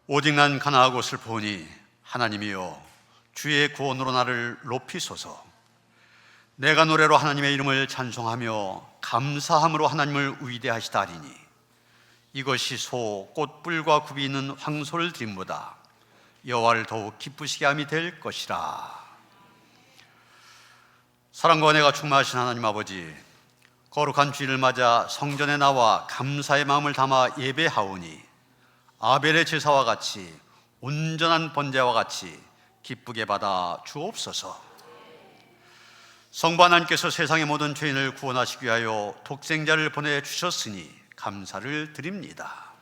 오직 난 가난하고 슬프오니 하나님이여 주의 구원으로 나를 높이소서. 내가 노래로 하나님의 이름을 찬송하며 감사함으로 하나님을 위대하시다 하리니 이것이 소 꽃불과 굽이 있는 황소를 드림보다 여호와를 더욱 기쁘시게 함이 될 것이라. 사랑과 은혜가 충만하신 하나님 아버지, 거룩한 주일을 맞아 성전에 나와 감사의 마음을 담아 예배하오니 아벨의 제사와 같이 온전한 번제와 같이 기쁘게 받아 주옵소서. 성부 하나님께서 세상의 모든 죄인을 구원하시기 위하여 독생자를 보내주셨으니 감사를 드립니다.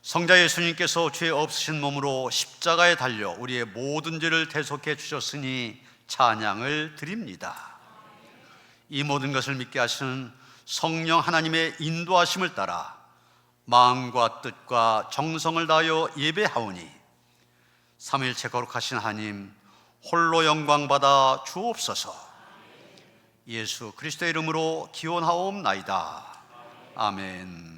성자 예수님께서 죄 없으신 몸으로 십자가에 달려 우리의 모든 죄를 대속해 주셨으니 찬양을 드립니다. 이 모든 것을 믿게 하시는 성령 하나님의 인도하심을 따라 마음과 뜻과 정성을 다하여 예배하오니 삼위일체 거룩하신 하나님 홀로 영광받아 주옵소서. 예수 그리스도의 이름으로 기원하옵나이다. 아멘.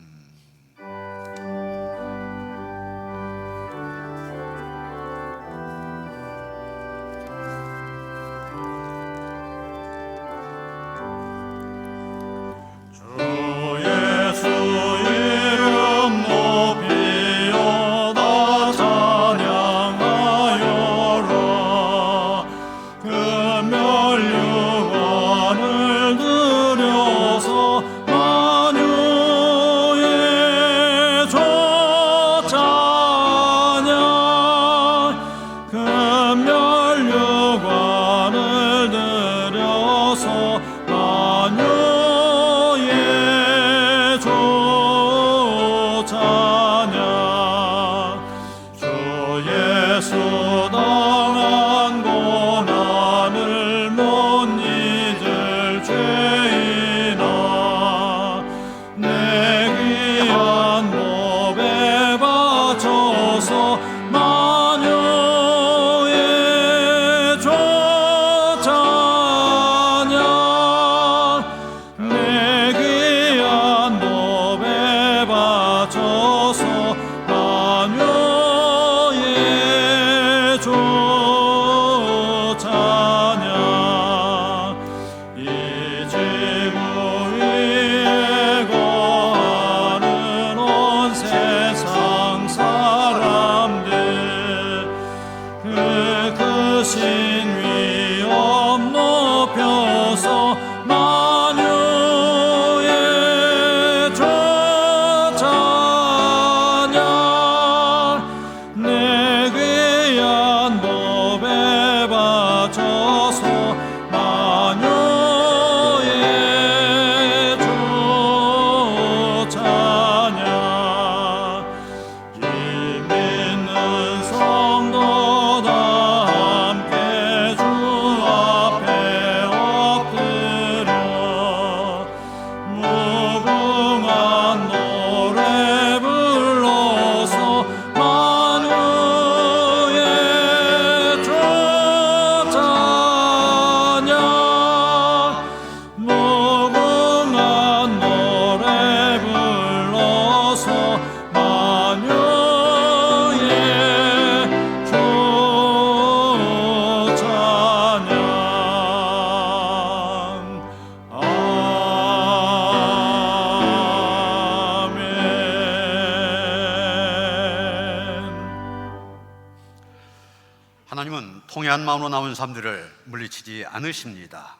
하나님은 통회한 마음으로 나온 사람들을 물리치지 않으십니다.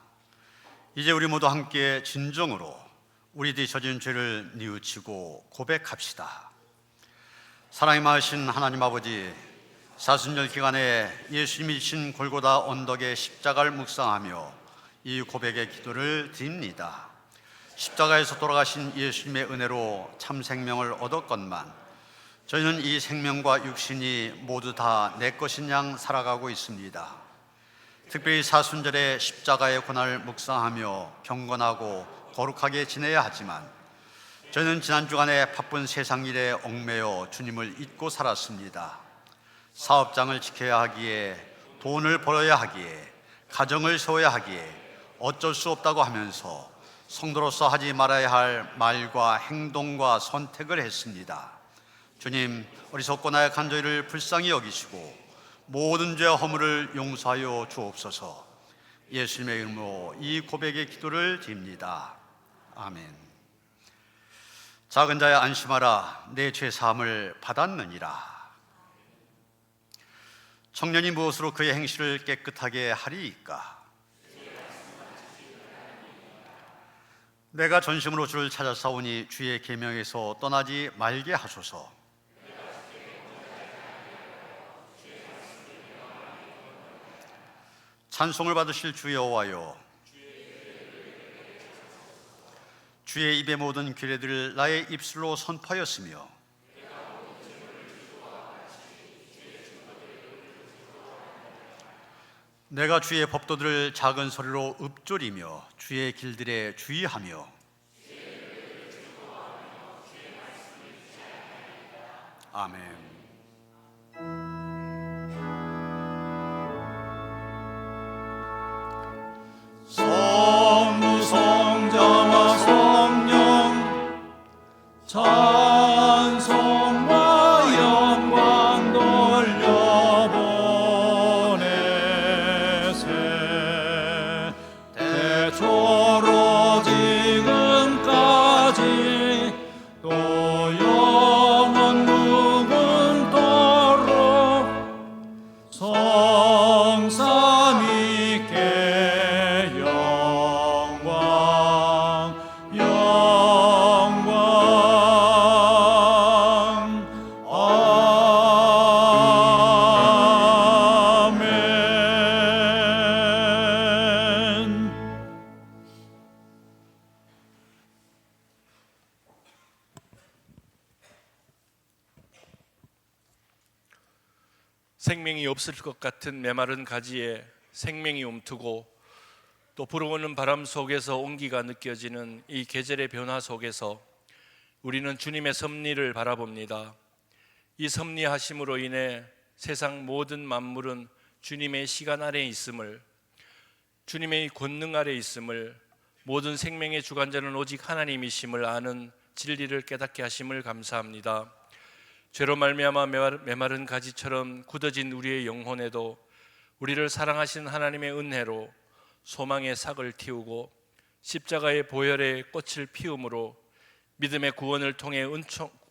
이제 우리 모두 함께 진정으로 우리들이 저진 죄를 뉘우치고 고백합시다. 사랑이 많으신 하나님 아버지, 사순절 기간에 예수님이 지신 골고다 언덕의 십자가를 묵상하며 이 고백의 기도를 드립니다. 십자가에서 돌아가신 예수님의 은혜로 참 생명을 얻었건만 저희는 이 생명과 육신이 모두 다 내 것인 양 살아가고 있습니다. 특별히 사순절에 십자가의 고난을 묵상하며 경건하고 거룩하게 지내야 하지만 저희는 지난 주간에 바쁜 세상 일에 얽매여 주님을 잊고 살았습니다. 사업장을 지켜야 하기에, 돈을 벌어야 하기에, 가정을 세워야 하기에 어쩔 수 없다고 하면서 성도로서 하지 말아야 할 말과 행동과 선택을 했습니다. 주님, 어리석고 나약한 저희를 불쌍히 여기시고 모든 죄와 허물을 용서하여 주옵소서. 예수님의 이름으로 이 고백의 기도를 드립니다. 아멘. 작은 자야 안심하라, 내 죄 사함을 받았느니라. 청년이 무엇으로 그의 행실을 깨끗하게 하리이까? 내가 전심으로 주를 찾아 싸우니 주의 계명에서 떠나지 말게 하소서. 찬송을 받으실 주 여호와여, 주의 입의 모든 규례들을 나의 입술로 선포하였으며 내가 주의 법도들을 작은 소리로 읊조리며 주의 길들에 주의하며 아멘. 성부 성자와 성령 찬송과 영광 돌려보내세. 대초로 지금까지 또 영원 무궁토록 성삼위께 생명이 없을 것 같은 메마른 가지에 생명이 움트고 또 불어오는 바람 속에서 온기가 느껴지는 이 계절의 변화 속에서 우리는 주님의 섭리를 바라봅니다. 이 섭리하심으로 인해 세상 모든 만물은 주님의 시간 아래에 있음을, 주님의 권능 아래에 있음을, 모든 생명의 주관자는 오직 하나님이심을 아는 진리를 깨닫게 하심을 감사합니다. 죄로 말미암아 메마른 가지처럼 굳어진 우리의 영혼에도 우리를 사랑하신 하나님의 은혜로 소망의 삭을 틔우고 십자가의 보혈의 꽃을 피움으로 믿음의 구원을 통해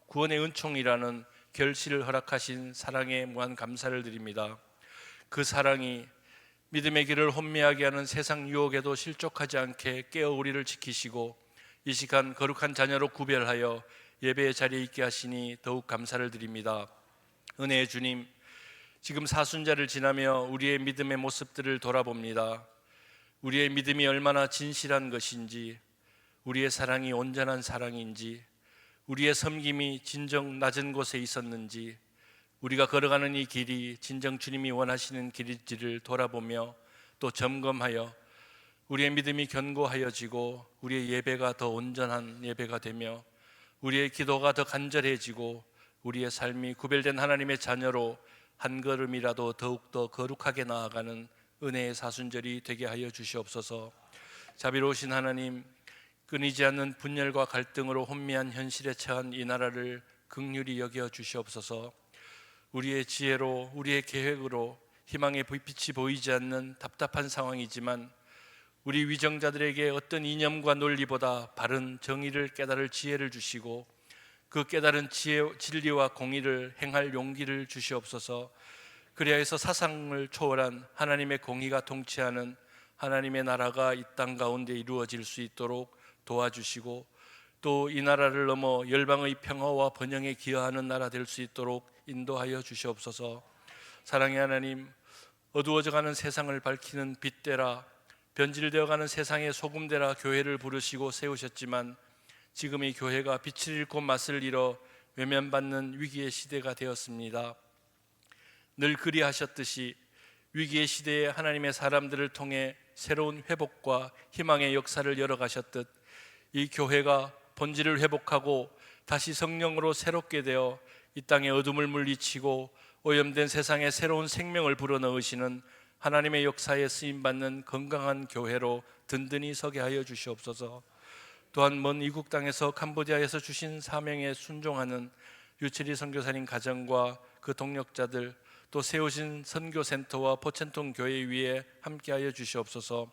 구원의 은총이라는 결실을 허락하신 사랑에 무한 감사를 드립니다. 그 사랑이 믿음의 길을 혼미하게 하는 세상 유혹에도 실족하지 않게 깨어 우리를 지키시고 이 시간 거룩한 자녀로 구별하여 예배의 자리에 있게 하시니 더욱 감사를 드립니다. 은혜의 주님, 지금 사순절을 지나며 우리의 믿음의 모습들을 돌아봅니다. 우리의 믿음이 얼마나 진실한 것인지, 우리의 사랑이 온전한 사랑인지, 우리의 섬김이 진정 낮은 곳에 있었는지, 우리가 걸어가는 이 길이 진정 주님이 원하시는 길인지를 돌아보며 또 점검하여 우리의 믿음이 견고하여지고 우리의 예배가 더 온전한 예배가 되며 우리의 기도가 더 간절해지고 우리의 삶이 구별된 하나님의 자녀로 한 걸음이라도 더욱더 거룩하게 나아가는 은혜의 사순절이 되게 하여 주시옵소서. 자비로우신 하나님, 끊이지 않는 분열과 갈등으로 혼미한 현실에 처한 이 나라를 긍휼히 여겨 주시옵소서. 우리의 지혜로, 우리의 계획으로 희망의 빛이 보이지 않는 답답한 상황이지만 우리 위정자들에게 어떤 이념과 논리보다 바른 정의를 깨달을 지혜를 주시고 그 깨달은 진리와 공의를 행할 용기를 주시옵소서. 그리하여서 사상을 초월한 하나님의 공의가 통치하는 하나님의 나라가 이 땅 가운데 이루어질 수 있도록 도와주시고 또 이 나라를 넘어 열방의 평화와 번영에 기여하는 나라 될 수 있도록 인도하여 주시옵소서. 사랑의 하나님, 어두워져가는 세상을 밝히는 빛대라, 변질되어가는 세상의 소금대라 교회를 부르시고 세우셨지만 지금 이 교회가 빛을 잃고 맛을 잃어 외면받는 위기의 시대가 되었습니다. 늘 그리하셨듯이 위기의 시대에 하나님의 사람들을 통해 새로운 회복과 희망의 역사를 열어가셨듯 이 교회가 본질을 회복하고 다시 성령으로 새롭게 되어 이 땅의 어둠을 물리치고 오염된 세상에 새로운 생명을 불어넣으시는 하나님의 역사에 쓰임받는 건강한 교회로 든든히 서게 하여 주시옵소서. 또한 먼 이국 땅에서 캄보디아에서 주신 사명에 순종하는 유철희 선교사님 가정과 그 동력자들, 또 세우신 선교센터와 포천통 교회 위에 함께하여 주시옵소서.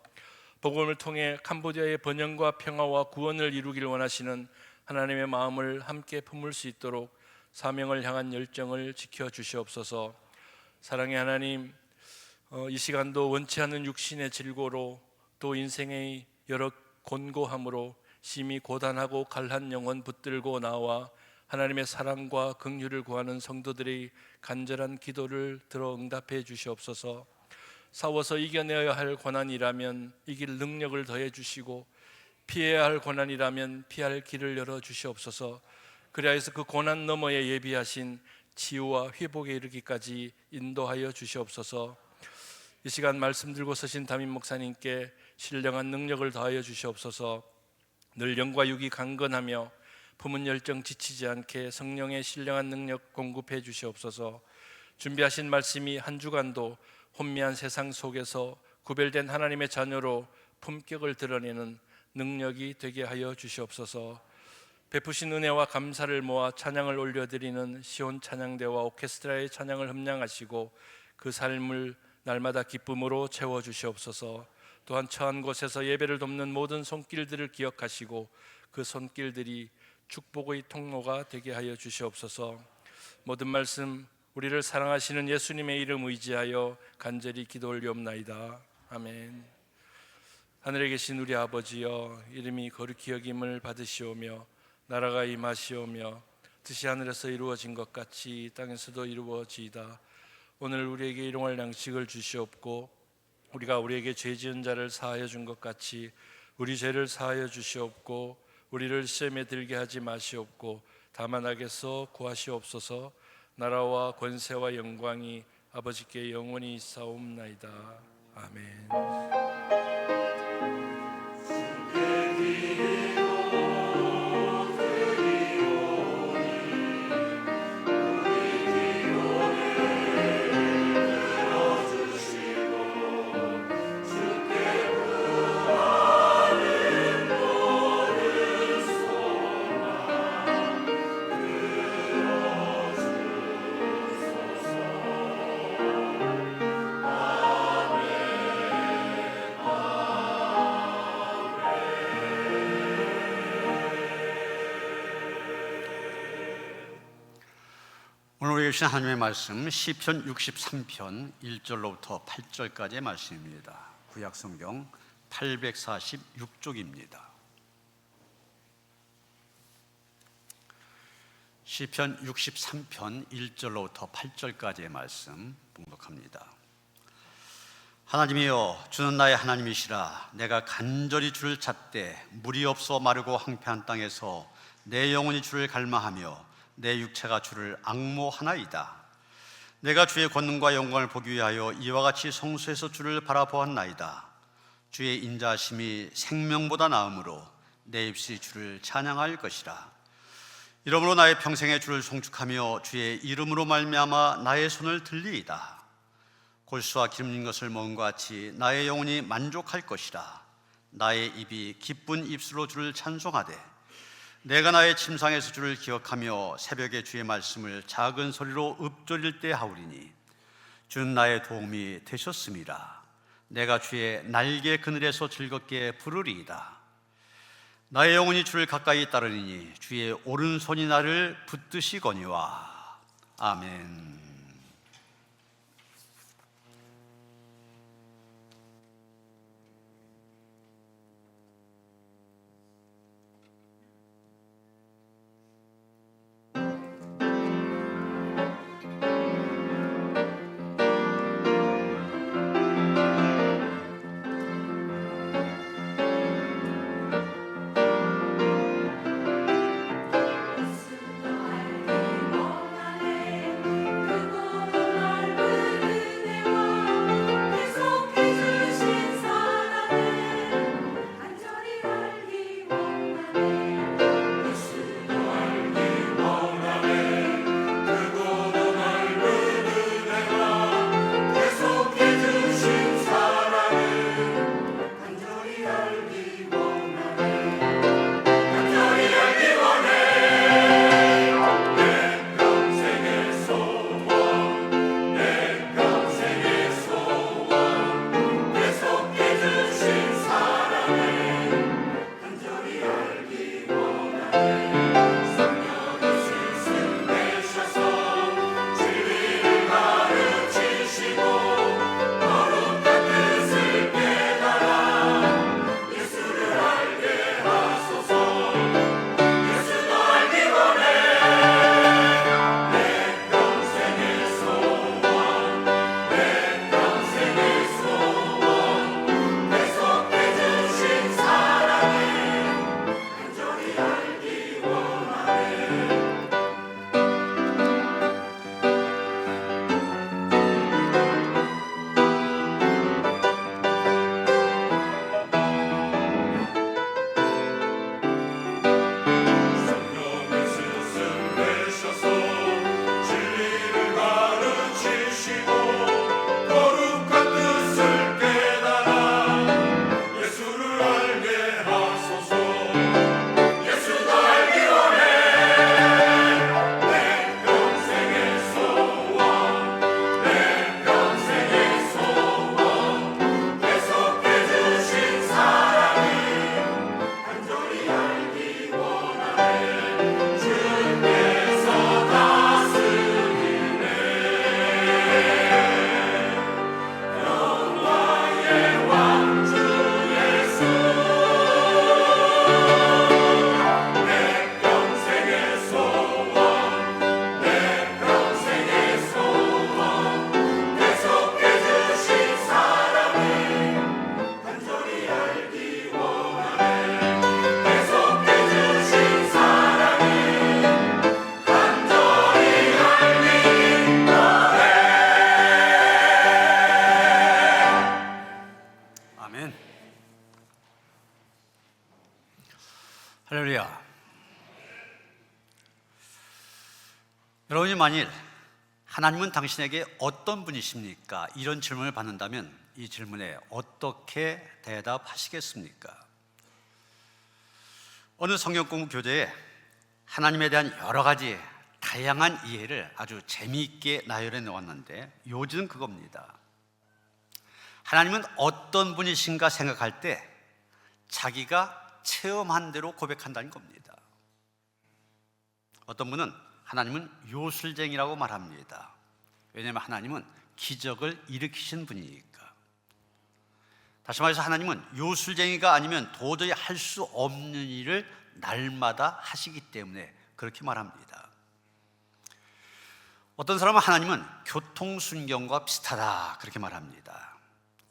복음을 통해 캄보디아의 번영과 평화와 구원을 이루기를 원하시는 하나님의 마음을 함께 품을 수 있도록 사명을 향한 열정을 지켜 주시옵소서. 사랑의 하나님, 이 시간도 원치 않는 육신의 질고로 또 인생의 여러 곤고함으로 심히 고단하고 갈한 영혼 붙들고 나와 하나님의 사랑과 긍휼을 구하는 성도들의 간절한 기도를 들어 응답해 주시옵소서. 싸워서 이겨내야 할 고난이라면 이길 능력을 더해 주시고, 피해야 할 고난이라면 피할 길을 열어 주시옵소서. 그리하여서 그 고난 너머에 예비하신 치유와 회복에 이르기까지 인도하여 주시옵소서. 이 시간 말씀 들고 서신 담임 목사님께 신령한 능력을 더하여 주시옵소서. 늘 영과 육이 강건하며 품은 열정 지치지 않게 성령의 신령한 능력 공급해 주시옵소서. 준비하신 말씀이 한 주간도 혼미한 세상 속에서 구별된 하나님의 자녀로 품격을 드러내는 능력이 되게 하여 주시옵소서. 베푸신 은혜와 감사를 모아 찬양을 올려드리는 시온 찬양대와 오케스트라의 찬양을 흠량하시고 그 삶을 날마다 기쁨으로 채워주시옵소서. 또한 처한 곳에서 예배를 돕는 모든 손길들을 기억하시고 그 손길들이 축복의 통로가 되게 하여 주시옵소서. 모든 말씀 우리를 사랑하시는 예수님의 이름 의지하여 간절히 기도 올리옵나이다. 아멘. 하늘에 계신 우리 아버지여, 이름이 거룩히 여김을 받으시오며 나라가 임하시오며 뜻이 하늘에서 이루어진 것 같이 땅에서도 이루어지이다. 오늘 우리에게 일용할 양식을 주시옵고 우리가 우리에게 죄 지은 자를 사하여 준 것 같이 우리 죄를 사하여 주시옵고 우리를 시험에 들게 하지 마시옵고 다만 악에서 구하시옵소서. 나라와 권세와 영광이 아버지께 영원히 있사옵나이다. 아멘. 오늘 읽으신 하나님의 말씀 시편 63편 1절로부터 8절까지의 말씀입니다. 구약성경 846쪽입니다. 시편 63편 1절로부터 8절까지의 말씀 봉독합니다. 하나님이여, 주는 나의 하나님이시라. 내가 간절히 주를 찾되 물이 없어 마르고 황폐한 땅에서 내 영혼이 주를 갈망하며 내 육체가 주를 앙모하나이다. 내가 주의 권능과 영광을 보기 위하여 이와 같이 성소에서 주를 바라보았나이다. 주의 인자하심이 생명보다 나으므로 내 입술이 주를 찬양할 것이라. 이러므로 나의 평생에 주를 송축하며 주의 이름으로 말미암아 나의 손을 들리이다. 골수와 기름진 것을 먹은 것 같이 나의 영혼이 만족할 것이라. 나의 입이 기쁜 입술로 주를 찬송하되 내가 나의 침상에서 주를 기억하며 새벽에 주의 말씀을 작은 소리로 읊조릴 때 하오리니 주는 나의 도움이 되셨음이라. 내가 주의 날개 그늘에서 즐겁게 부르리이다. 나의 영혼이 주를 가까이 따르리니 주의 오른손이 나를 붙드시거니와. 아멘. 그 여러분이 만일 하나님은 당신에게 어떤 분이십니까? 이런 질문을 받는다면 이 질문에 어떻게 대답하시겠습니까? 어느 성경 공부 교재에 하나님에 대한 여러 가지 다양한 이해를 아주 재미있게 나열해 놓았는데 요지는 그겁니다. 하나님은 어떤 분이신가 생각할 때 자기가 체험한 대로 고백한다는 겁니다. 어떤 분은 하나님은 요술쟁이라고 말합니다. 왜냐하면 하나님은 기적을 일으키신 분이니까. 다시 말해서 하나님은 요술쟁이가 아니면 도저히 할 수 없는 일을 날마다 하시기 때문에 그렇게 말합니다. 어떤 사람은 하나님은 교통순경과 비슷하다 그렇게 말합니다.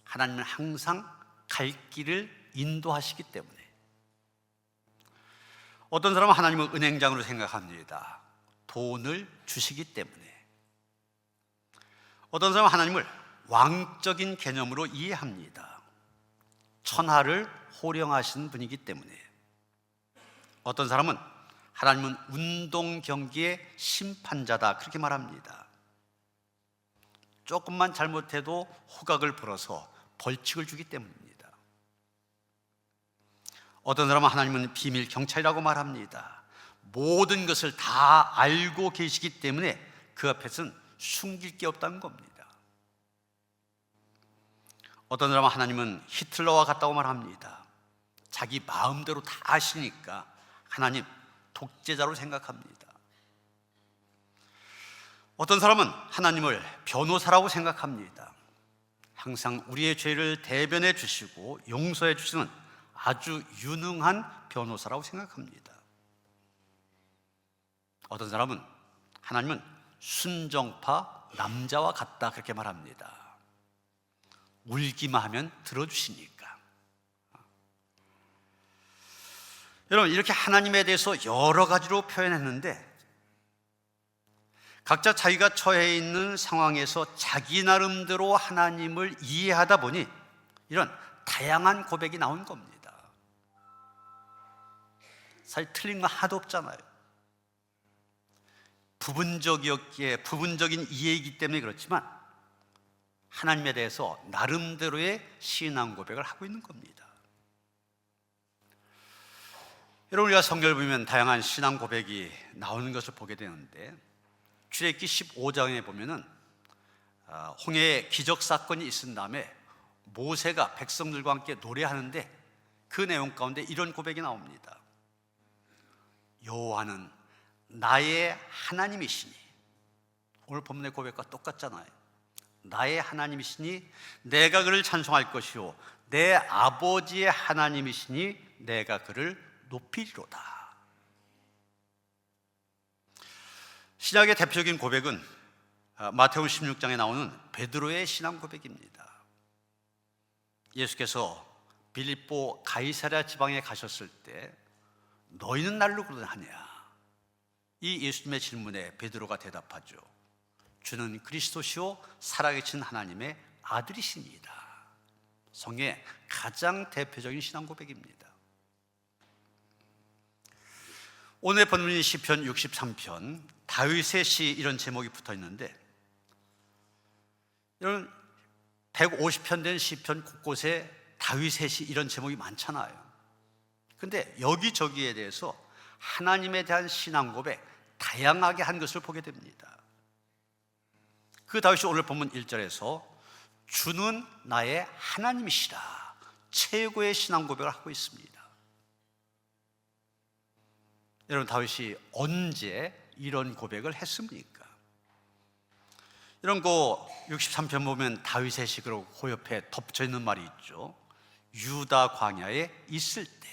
하나님은 항상 갈 길을 인도하시기 때문에. 어떤 사람은 하나님을 은행장으로 생각합니다. 돈을 주시기 때문에. 어떤 사람은 하나님을 왕적인 개념으로 이해합니다. 천하를 호령하신 분이기 때문에. 어떤 사람은 하나님은 운동 경기의 심판자다 그렇게 말합니다. 조금만 잘못해도 호각을 불어서 벌칙을 주기 때문입니다. 어떤 사람은 하나님은 비밀 경찰이라고 말합니다. 모든 것을 다 알고 계시기 때문에 그 앞에서는 숨길 게 없다는 겁니다. 어떤 사람은 하나님은 히틀러와 같다고 말합니다. 자기 마음대로 다 아시니까 하나님 독재자로 생각합니다. 어떤 사람은 하나님을 변호사라고 생각합니다. 항상 우리의 죄를 대변해 주시고 용서해 주시는 아주 유능한 변호사라고 생각합니다. 어떤 사람은 하나님은 순정파 남자와 같다 그렇게 말합니다. 울기만 하면 들어주시니까. 여러분, 이렇게 하나님에 대해서 여러 가지로 표현했는데 각자 자기가 처해 있는 상황에서 자기 나름대로 하나님을 이해하다 보니 이런 다양한 고백이 나온 겁니다. 사실 틀린 거 하나도 없잖아요. 부분적인 이해이기 때문에 그렇지만 하나님에 대해서 나름대로의 신앙 고백을 하고 있는 겁니다. 여러분, 우리가 성경을 보면 다양한 신앙 고백이 나오는 것을 보게 되는데 출애굽기 15장에 보면은 홍해의 기적 사건이 있은 다음에 모세가 백성들과 함께 노래하는데 그 내용 가운데 이런 고백이 나옵니다. 여호와는 나의 하나님이시니. 오늘 본문의 고백과 똑같잖아요. 나의 하나님이시니 내가 그를 찬송할 것이요 내 아버지의 하나님이시니 내가 그를 높이리로다. 신약의 대표적인 고백은 마태복음 16장에 나오는 베드로의 신앙 고백입니다. 예수께서 빌립보 가이사랴 지방에 가셨을 때 너희는 날로 그러하냐? 이 예수님의 질문에 베드로가 대답하죠. 주는 그리스도시요 살아계신 하나님의 아들이십니다. 성경의 가장 대표적인 신앙 고백입니다. 오늘 본문인 시편 63편 다윗의 시 이런 제목이 붙어 있는데 이런 150편 된 시편 곳곳에 다윗의 시 이런 제목이 많잖아요. 근데 여기저기에 대해서 하나님에 대한 신앙 고백 다양하게 한 것을 보게 됩니다. 그 다윗이 오늘 본문 1절에서 주는 나의 하나님이시라 최고의 신앙 고백을 하고 있습니다. 여러분, 다윗이 언제 이런 고백을 했습니까? 이런 거 63편 보면 다윗의 시그로 그 옆에 덮쳐 있는 말이 있죠. 유다 광야에 있을 때.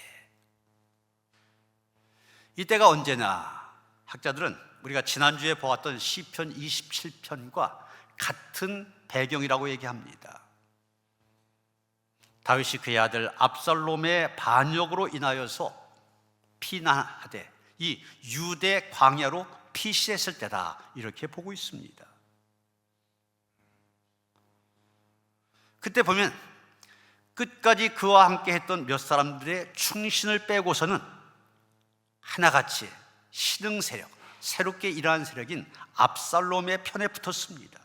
이때가 언제냐? 학자들은 우리가 지난주에 보았던 시편 27편과 같은 배경이라고 얘기합니다. 다윗이 그의 아들 압살롬의 반역으로 인하여서 피난하되 이 유대 광야로 피신했을 때다 이렇게 보고 있습니다. 그때 보면 끝까지 그와 함께 했던 몇 사람들의 충신을 빼고서는 하나같이 신흥 세력, 새롭게 일어난 세력인 압살롬의 편에 붙었습니다.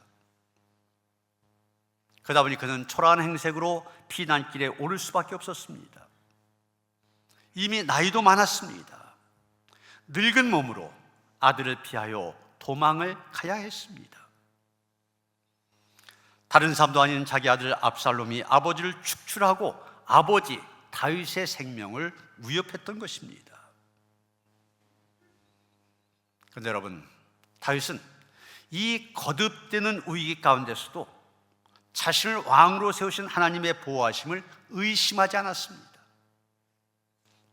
그러다 보니 그는 초라한 행색으로 피난길에 오를 수밖에 없었습니다. 이미 나이도 많았습니다. 늙은 몸으로 아들을 피하여 도망을 가야 했습니다. 다른 사람도 아닌 자기 아들 압살롬이 아버지를 축출하고 아버지 다윗의 생명을 위협했던 것입니다. 그런데 여러분, 다윗은 이 거듭되는 위기 가운데서도 자신을 왕으로 세우신 하나님의 보호하심을 의심하지 않았습니다.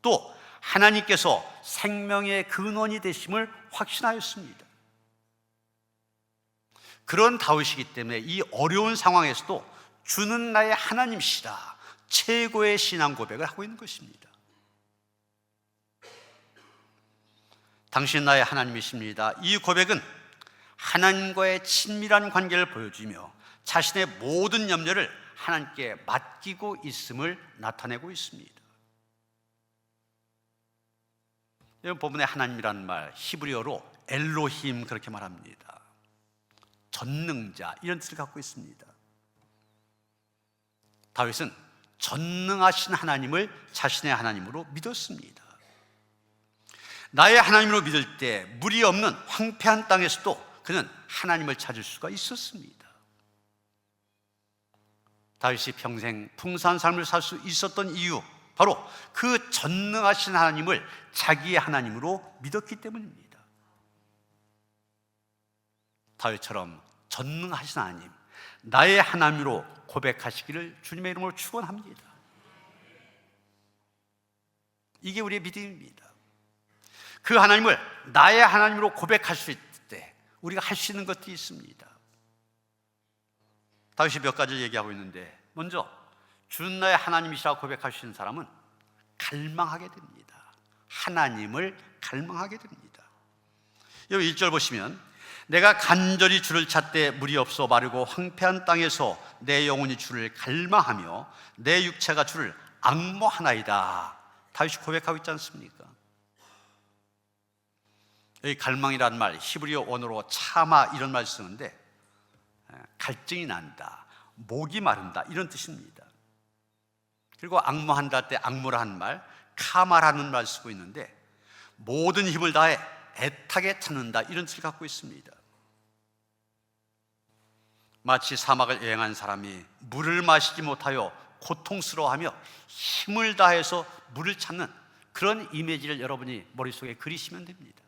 또 하나님께서 생명의 근원이 되심을 확신하였습니다. 그런 다윗이기 때문에 이 어려운 상황에서도 주는 나의 하나님이시라 최고의 신앙 고백을 하고 있는 것입니다. 당신 나의 하나님이십니다. 이 고백은 하나님과의 친밀한 관계를 보여주며 자신의 모든 염려를 하나님께 맡기고 있음을 나타내고 있습니다. 여러분, 본문에 하나님이라는 말 히브리어로 엘로힘 그렇게 말합니다. 전능자, 이런 뜻을 갖고 있습니다. 다윗은 전능하신 하나님을 자신의 하나님으로 믿었습니다. 나의 하나님으로 믿을 때 물이 없는 황폐한 땅에서도 그는 하나님을 찾을 수가 있었습니다. 다윗이 평생 풍성한 삶을 살 수 있었던 이유, 바로 그 전능하신 하나님을 자기의 하나님으로 믿었기 때문입니다. 다윗처럼 전능하신 하나님, 나의 하나님으로 고백하시기를 주님의 이름으로 축원합니다. 이게 우리의 믿음입니다. 그 하나님을 나의 하나님으로 고백할 수 있을 때 우리가 할 수 있는 것들이 있습니다. 다윗이 몇 가지를 얘기하고 있는데, 먼저 주는 나의 하나님이시라고 고백할 수 있는 사람은 갈망하게 됩니다. 하나님을 갈망하게 됩니다. 여기 1절 보시면, 내가 간절히 주를 찾되 물이 없어 마르고 황폐한 땅에서 내 영혼이 주를 갈망하며 내 육체가 주를 앙모하나이다. 다윗이 고백하고 있지 않습니까? 여기 갈망이라는 말, 히브리어 원어로 차마 이런 말을 쓰는데, 갈증이 난다, 목이 마른다, 이런 뜻입니다. 그리고 앙모한다 때 앙모라는 말, 카마라는 말 쓰고 있는데, 모든 힘을 다해 애타게 찾는다, 이런 뜻을 갖고 있습니다. 마치 사막을 여행한 사람이 물을 마시지 못하여 고통스러워하며 힘을 다해서 물을 찾는 그런 이미지를 여러분이 머릿속에 그리시면 됩니다.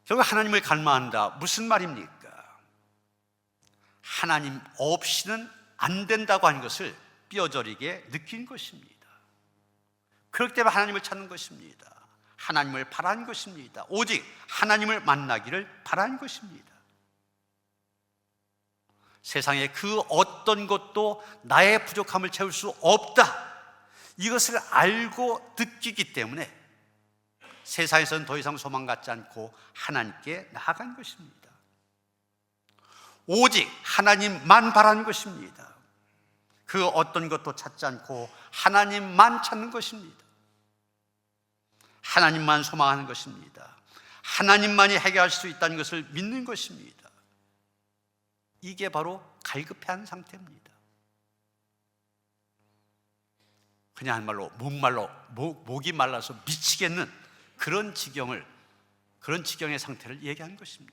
결국 하나님을 갈망한다, 무슨 말입니까? 하나님 없이는 안 된다고 하는 것을 뼈저리게 느낀 것입니다. 그렇기 때문에 하나님을 찾는 것입니다. 하나님을 바라는 것입니다. 오직 하나님을 만나기를 바라는 것입니다. 세상에 그 어떤 것도 나의 부족함을 채울 수 없다, 이것을 알고 느끼기 때문에 세상에서는 더 이상 소망 갖지 않고 하나님께 나아간 것입니다. 오직 하나님만 바라는 것입니다. 그 어떤 것도 찾지 않고 하나님만 찾는 것입니다. 하나님만 소망하는 것입니다. 하나님만이 해결할 수 있다는 것을 믿는 것입니다. 이게 바로 갈급해하는 상태입니다. 그냥 한 말로 목이 말라서 미치겠는 그런 지경의 상태를 얘기하는 것입니다.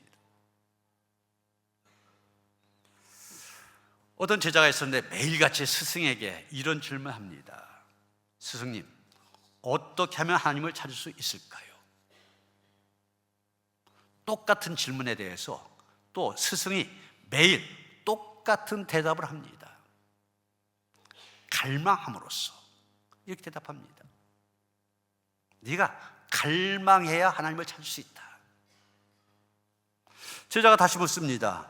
어떤 제자가 있었는데 매일같이 스승에게 이런 질문을 합니다. 스승님, 어떻게 하면 하나님을 찾을 수 있을까요? 똑같은 질문에 대해서 또 스승이 매일 똑같은 대답을 합니다. 갈망함으로써, 이렇게 대답합니다. 네가 갈망해야 하나님을 찾을 수 있다. 제자가 다시 묻습니다.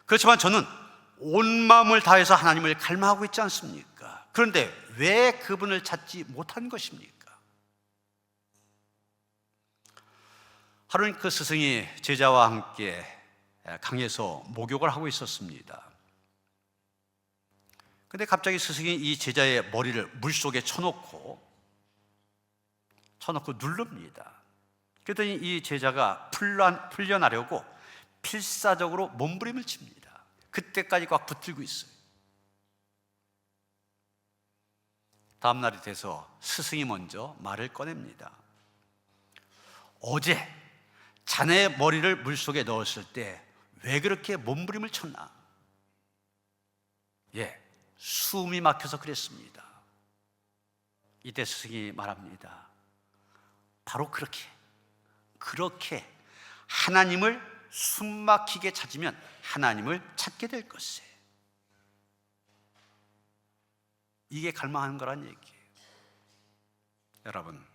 그렇지만 저는 온 마음을 다해서 하나님을 갈망하고 있지 않습니까? 그런데 왜 그분을 찾지 못한 것입니까? 하루는 그 스승이 제자와 함께 강에서 목욕을 하고 있었습니다. 그런데 갑자기 스승이 이 제자의 머리를 물속에 쳐놓고 쳐놓고 누릅니다. 그랬더니 이 제자가 풀려나려고 필사적으로 몸부림을 칩니다. 그때까지 꽉 붙들고 있어요. 다음 날이 돼서 스승이 먼저 말을 꺼냅니다. 어제 자네의 머리를 물속에 넣었을 때 왜 그렇게 몸부림을 쳤나? 예, 숨이 막혀서 그랬습니다. 이때 스승이 말합니다. 바로 그렇게 하나님을 숨막히게 찾으면 하나님을 찾게 될 것이에요. 이게 갈망하는 거란 얘기예요. 여러분,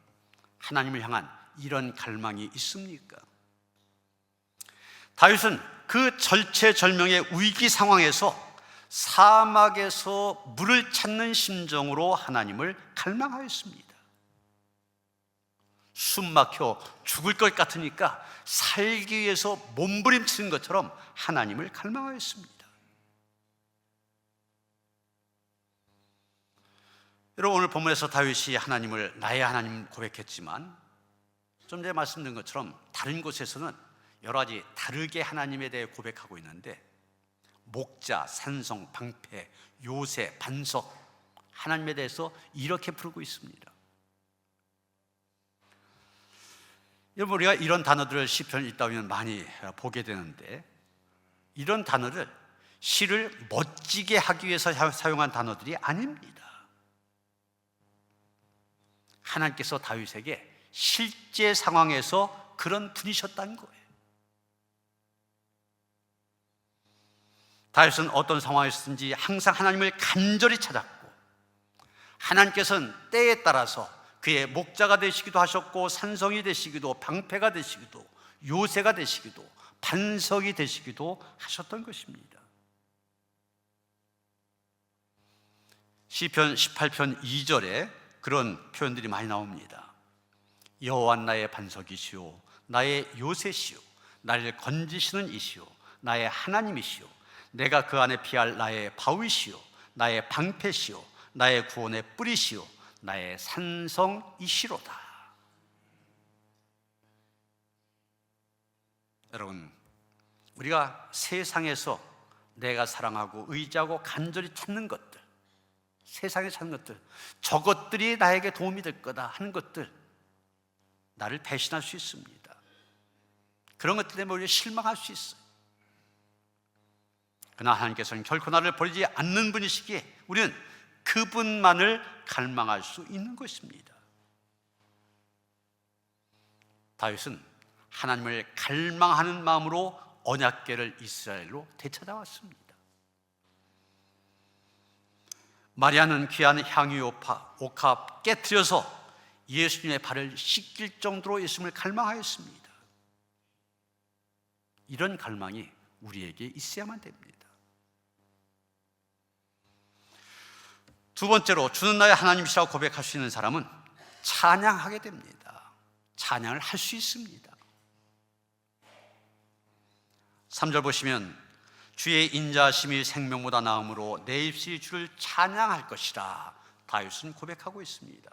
하나님을 향한 이런 갈망이 있습니까? 다윗은 그 절체절명의 위기 상황에서 사막에서 물을 찾는 심정으로 하나님을 갈망하였습니다. 숨 막혀 죽을 것 같으니까 살기 위해서 몸부림치는 것처럼 하나님을 갈망하였습니다. 여러분, 오늘 본문에서 다윗이 하나님을 나의 하나님 고백했지만 좀 전에 말씀드린 것처럼 다른 곳에서는 여러 가지 다르게 하나님에 대해 고백하고 있는데 목자, 산성, 방패, 요새, 반석, 하나님에 대해서 이렇게 부르고 있습니다. 여러분, 우리가 이런 단어들을 시편을 읽다 보면 많이 보게 되는데 이런 단어를 시를 멋지게 하기 위해서 사용한 단어들이 아닙니다. 하나님께서 다윗에게 실제 상황에서 그런 분이셨다는 거예요. 다윗은 어떤 상황이었든지 항상 하나님을 간절히 찾았고 하나님께서는 때에 따라서 그의 목자가 되시기도 하셨고 산성이 되시기도 방패가 되시기도 요새가 되시기도 반석이 되시기도 하셨던 것입니다. 시편 18편 2절에 그런 표현들이 많이 나옵니다. 여호와 나의 반석이시오 나의 요새시오 나를 건지시는 이시오 나의 하나님이시오 내가 그 안에 피할 나의 바위시오 나의 방패시오 나의 구원의 뿌리시오 나의 산성이시로다. 여러분, 우리가 세상에서 내가 사랑하고 의지하고 간절히 찾는 것들, 세상에 찾는 것들, 저것들이 나에게 도움이 될 거다 하는 것들, 나를 배신할 수 있습니다. 그런 것들 때문에 우리가 실망할 수 있어요. 그러나 하나님께서는 결코 나를 버리지 않는 분이시기에 우리는 그분만을 갈망할 수 있는 것입니다. 다윗은 하나님을 갈망하는 마음으로 언약궤를 이스라엘로 되찾아왔습니다. 마리아는 귀한 향유 옥합 깨트려서 예수님의 발을 씻길 정도로 예수님을 갈망하였습니다. 이런 갈망이 우리에게 있어야만 됩니다. 두 번째로 주는 나의 하나님이시라고 고백할 수 있는 사람은 찬양하게 됩니다. 찬양을 할 수 있습니다. 3절 보시면 주의 인자하심이 생명보다 나음으로 내 입술이 주를 찬양할 것이라 다윗은 고백하고 있습니다.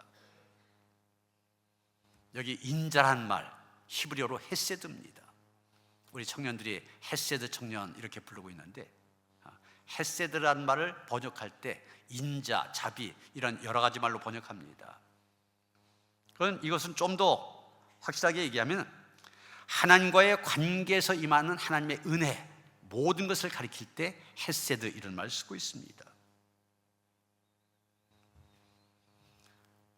여기 인자란 말 히브리어로 헤세드입니다. 우리 청년들이 헤세드 청년 이렇게 부르고 있는데 헤세드라는 말을 번역할 때 인자, 자비 이런 여러 가지 말로 번역합니다. 그건 이것은 좀 더 확실하게 얘기하면 하나님과의 관계에서 임하는 하나님의 은혜 모든 것을 가리킬 때 헤세드 이런 말을 쓰고 있습니다.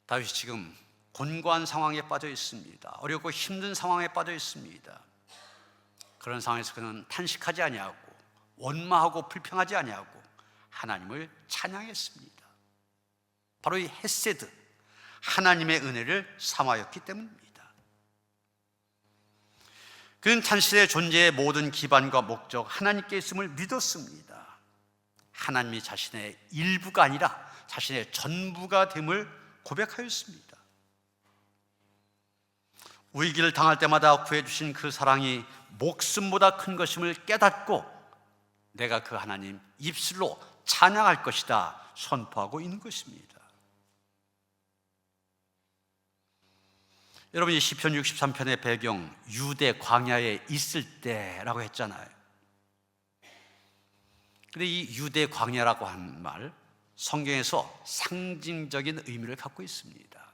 다윗이 지금 곤고한 상황에 빠져 있습니다. 어렵고 힘든 상황에 빠져 있습니다. 그런 상황에서 그는 탄식하지 아니하고 원망하고 불평하지 아니하고 하나님을 찬양했습니다. 바로 이 헤세드, 하나님의 은혜를 삼하였기 때문입니다. 그는 자신의 존재의 모든 기반과 목적 하나님께 있음을 믿었습니다. 하나님이 자신의 일부가 아니라 자신의 전부가 됨을 고백하였습니다. 위기를 당할 때마다 구해주신 그 사랑이 목숨보다 큰 것임을 깨닫고 내가 그 하나님 입술로 찬양할 것이다 선포하고 있는 것입니다. 여러분이 시편 63편의 배경 유대 광야에 있을 때라고 했잖아요. 근데 이 유대 광야라고 하는 말 성경에서 상징적인 의미를 갖고 있습니다.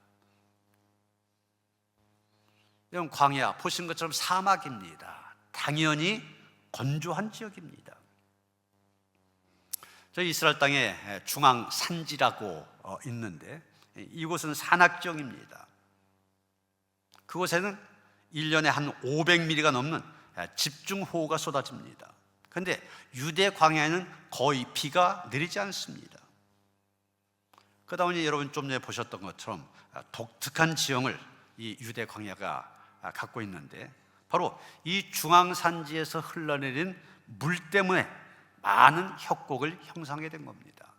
여러분, 광야 보신 것처럼 사막입니다. 당연히 건조한 지역입니다. 저희 이스라엘 땅에 중앙 산지라고 있는데 이곳은 산악지역입니다. 그곳에는 1년에 한 500mm가 넘는 집중호우가 쏟아집니다. 그런데 유대 광야에는 거의 비가 내리지 않습니다. 그러다 보니 여러분 좀 전에 보셨던 것처럼 독특한 지형을 이 유대 광야가 갖고 있는데, 바로 이 중앙산지에서 흘러내린 물 때문에 많은 협곡을 형성하게 된 겁니다.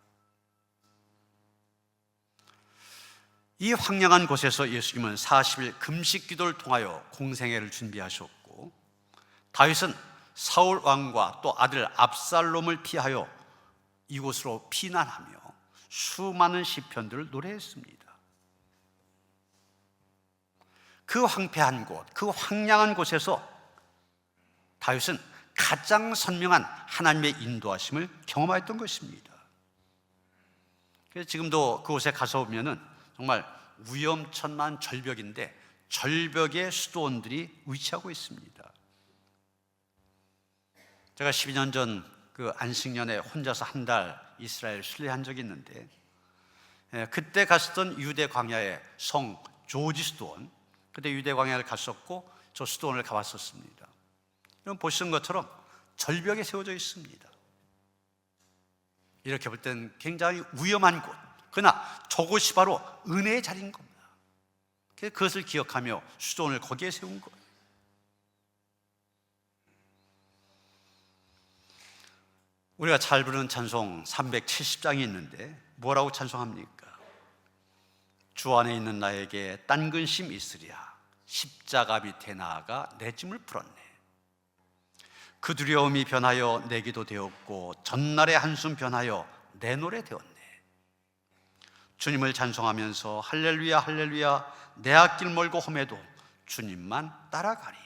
이 황량한 곳에서 예수님은 40일 금식 기도를 통하여 공생애를 준비하셨고, 다윗은 사울 왕과 또 아들 압살롬을 피하여 이곳으로 피난하며 수많은 시편들을 노래했습니다. 그 황폐한 곳, 그 황량한 곳에서 다윗은 가장 선명한 하나님의 인도하심을 경험했던 것입니다. 그래서 지금도 그곳에 가서 보면은 정말 위험천만 절벽인데 절벽에 수도원들이 위치하고 있습니다. 제가 12년 전 그 안식년에 혼자서 한 달 이스라엘 순례한 적이 있는데, 그때 갔었던 유대 광야의 성 조지 수도원, 그때 유대 광야를 갔었고 저 수도원을 가봤었습니다. 여러분 보시는 것처럼 절벽에 세워져 있습니다. 이렇게 볼 땐 굉장히 위험한 곳, 그러나 저곳이 바로 은혜의 자리인 겁니다. 그것을 기억하며 수도원을 거기에 세운 거예요. 우리가 잘 부르는 찬송 370장이 있는데 뭐라고 찬송합니까? 주 안에 있는 나에게 딴 근심 있으랴, 십자가 밑에 나아가 내 짐을 풀었네. 그 두려움이 변하여 내 기도 되었고 전날의 한숨 변하여 내 노래 되었네. 주님을 찬송하면서 할렐루야 할렐루야 내 앞길 멀고 험해도 주님만 따라가리.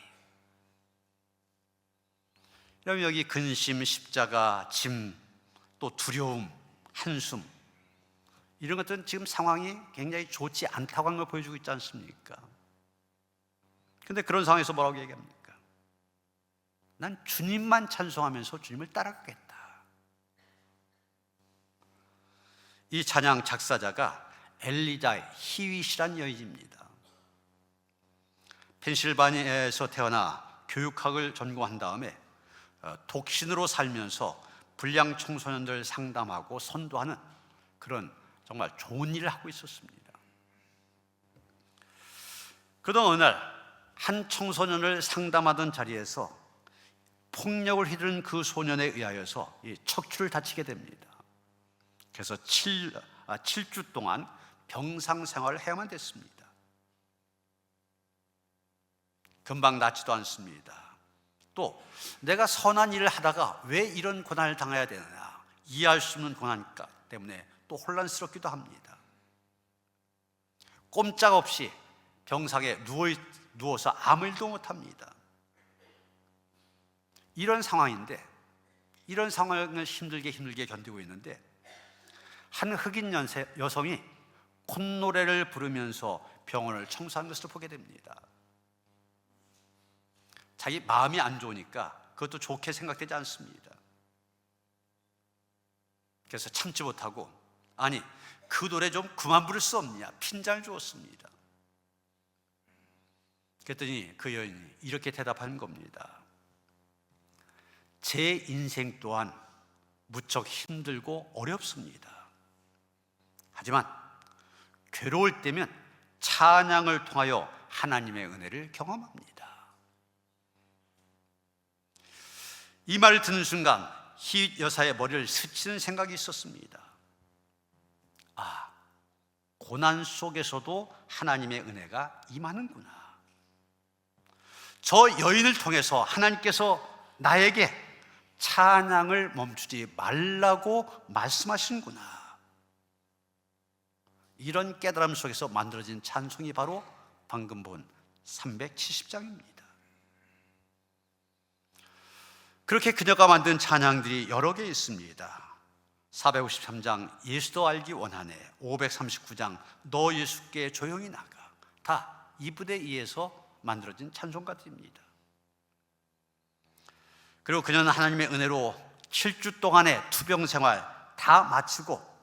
여러분, 여기 근심, 십자가, 짐, 또 두려움, 한숨, 이런 것들은 지금 상황이 굉장히 좋지 않다고 하는 걸 보여주고 있지 않습니까? 그런데 그런 상황에서 뭐라고 얘기합니까? 난 주님만 찬송하면서 주님을 따라가겠다. 이 찬양 작사자가 엘리자 히윗이란 여인입니다. 펜실바니아에서 태어나 교육학을 전공한 다음에 독신으로 살면서 불량 청소년들 상담하고 선도하는 그런 정말 좋은 일을 하고 있었습니다. 그러던 어느 날 한 청소년을 상담하던 자리에서 폭력을 휘두른 그 소년에 의하여서 이 척추를 다치게 됩니다. 그래서 7주 동안 병상 생활을 해야만 됐습니다. 금방 낫지도 않습니다. 또 내가 선한 일을 하다가 왜 이런 고난을 당해야 되느냐, 이해할 수 없는 고난 때문에 또 혼란스럽기도 합니다. 꼼짝없이 병상에 누워서 아무 일도 못합니다. 이런 상황인데, 이런 상황을 힘들게 견디고 있는데 한 흑인 여성이 콧노래를 부르면서 병원을 청소하는 것을 보게 됩니다. 자기 마음이 안 좋으니까 그것도 좋게 생각되지 않습니다. 그래서 참지 못하고, 아니 그 노래 좀 그만 부를 수 없냐, 핀잔을 주었습니다. 그랬더니 그 여인이 이렇게 대답하는 겁니다. 제 인생 또한 무척 힘들고 어렵습니다. 하지만 괴로울 때면 찬양을 통하여 하나님의 은혜를 경험합니다. 이 말을 듣는 순간 히윗 여사의 머리를 스치는 생각이 있었습니다. 아, 고난 속에서도 하나님의 은혜가 임하는구나. 저 여인을 통해서 하나님께서 나에게 찬양을 멈추지 말라고 말씀하시는구나. 이런 깨달음 속에서 만들어진 찬송이 바로 방금 본 370장입니다. 그렇게 그녀가 만든 찬양들이 여러 개 있습니다. 453장 예수도 알기 원하네, 539장 너 예수께 조용히 나가, 다 이분에 의해서 만들어진 찬송가들입니다. 그리고 그녀는 하나님의 은혜로 7주 동안의 투병 생활 다 마치고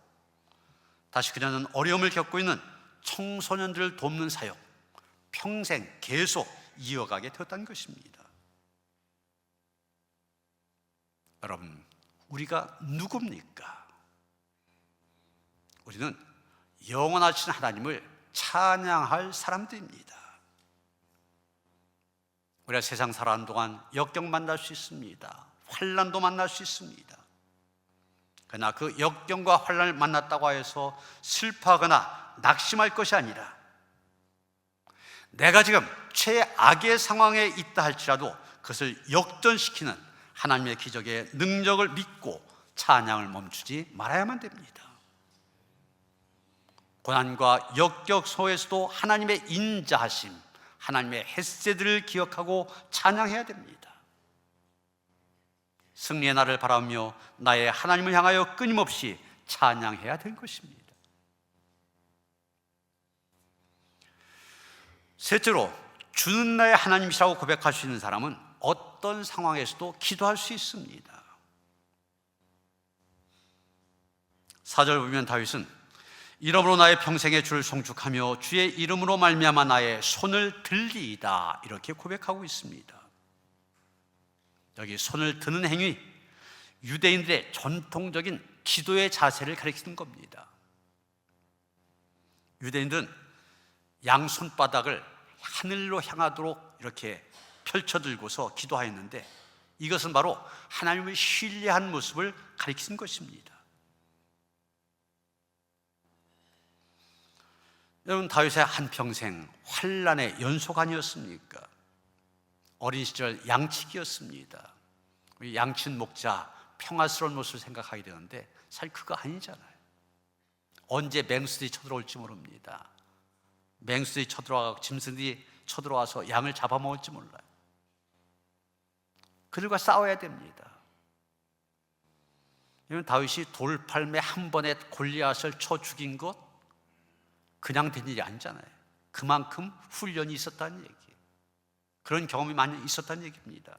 다시 그녀는 어려움을 겪고 있는 청소년들을 돕는 사역 평생 계속 이어가게 되었다는 것입니다. 여러분, 우리가 누굽니까? 우리는 영원하신 하나님을 찬양할 사람들입니다. 우리가 세상 살아가는 동안 역경 만날 수 있습니다. 환난도 만날 수 있습니다. 그러나 그 역경과 환난을 만났다고 해서 슬퍼하거나 낙심할 것이 아니라 내가 지금 최악의 상황에 있다 할지라도 그것을 역전시키는 하나님의 기적의 능력을 믿고 찬양을 멈추지 말아야만 됩니다. 고난과 역경 속에서도 하나님의 인자하심, 하나님의 헷세들을 기억하고 찬양해야 됩니다. 승리의 날을 바라며 나의 하나님을 향하여 끊임없이 찬양해야 될 것입니다. 셋째로, 주는 나의 하나님이시라고 고백할 수 있는 사람은 어떤 상황에서도 기도할 수 있습니다. 4절 보면 다윗은 이러므로 나의 평생의 주를 송축하며 주의 이름으로 말미암아 나의 손을 들리이다, 이렇게 고백하고 있습니다. 여기 손을 드는 행위, 유대인들의 전통적인 기도의 자세를 가리키는 겁니다. 유대인들은 양손바닥을 하늘로 향하도록 이렇게 펼쳐들고서 기도하였는데 이것은 바로 하나님을 신뢰한 모습을 가리키는 것입니다. 여러분, 다윗의 한평생 환난의 연속 아니었습니까? 어린 시절 양치기였습니다. 우리 양친 목자 평화스러운 모습을 생각하게 되는데 사실 그거 아니잖아요. 언제 맹수들이 쳐들어올지 모릅니다. 맹수들이 쳐들어와서 짐승들이 쳐들어와서 양을 잡아먹을지 몰라요. 그들과 싸워야 됩니다. 이런 다윗이 돌팔매 한 번에 골리앗을 쳐 죽인 것 그냥 된 일이 아니잖아요. 그만큼 훈련이 있었다는 얘기예요. 그런 경험이 많이 있었다는 얘기입니다.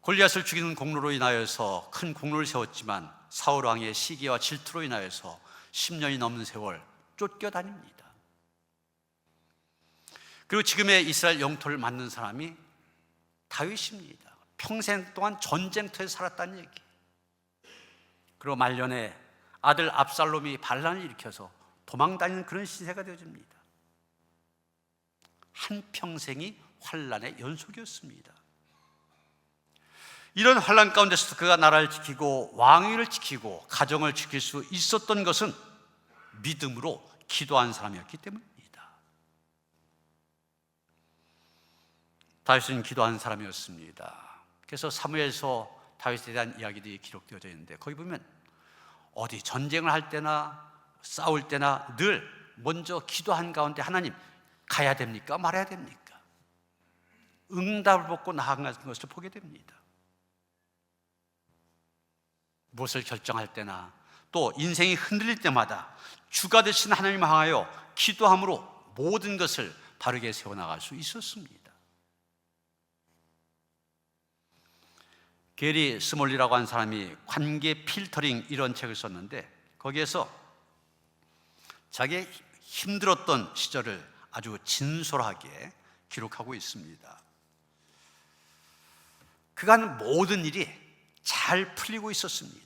골리앗을 죽이는 공로로 인하여서 큰 공로를 세웠지만 사울 왕의 시기와 질투로 인하여서 10년이 넘는 세월 쫓겨다닙니다. 그리고 지금의 이스라엘 영토를 맡는 사람이 다윗입니다. 평생 동안 전쟁터에서 살았다는 얘기. 그리고 말년에 아들 압살롬이 반란을 일으켜서 도망다니는 그런 시세가 되어집니다. 한평생이 환난의 연속이었습니다. 이런 환난 가운데서도 그가 나라를 지키고 왕위를 지키고 가정을 지킬 수 있었던 것은 믿음으로 기도한 사람이었기 때문입니다. 다윗은 기도한 사람이었습니다. 그래서 사무엘서 다윗에 대한 이야기들이 기록되어져 있는데 거기 보면 어디 전쟁을 할 때나 싸울 때나 늘 먼저 기도한 가운데 하나님 가야 됩니까? 말아야 됩니까? 응답을 받고 나아가는 것을 보게 됩니다. 무엇을 결정할 때나 또 인생이 흔들릴 때마다 주가 되신 하나님 향하여 기도함으로 모든 것을 바르게 세워나갈 수 있었습니다. 게리 스몰리라고 하는 사람이 관계 필터링 이런 책을 썼는데 거기에서 자기의 힘들었던 시절을 아주 진솔하게 기록하고 있습니다. 그가 하는 모든 일이 잘 풀리고 있었습니다.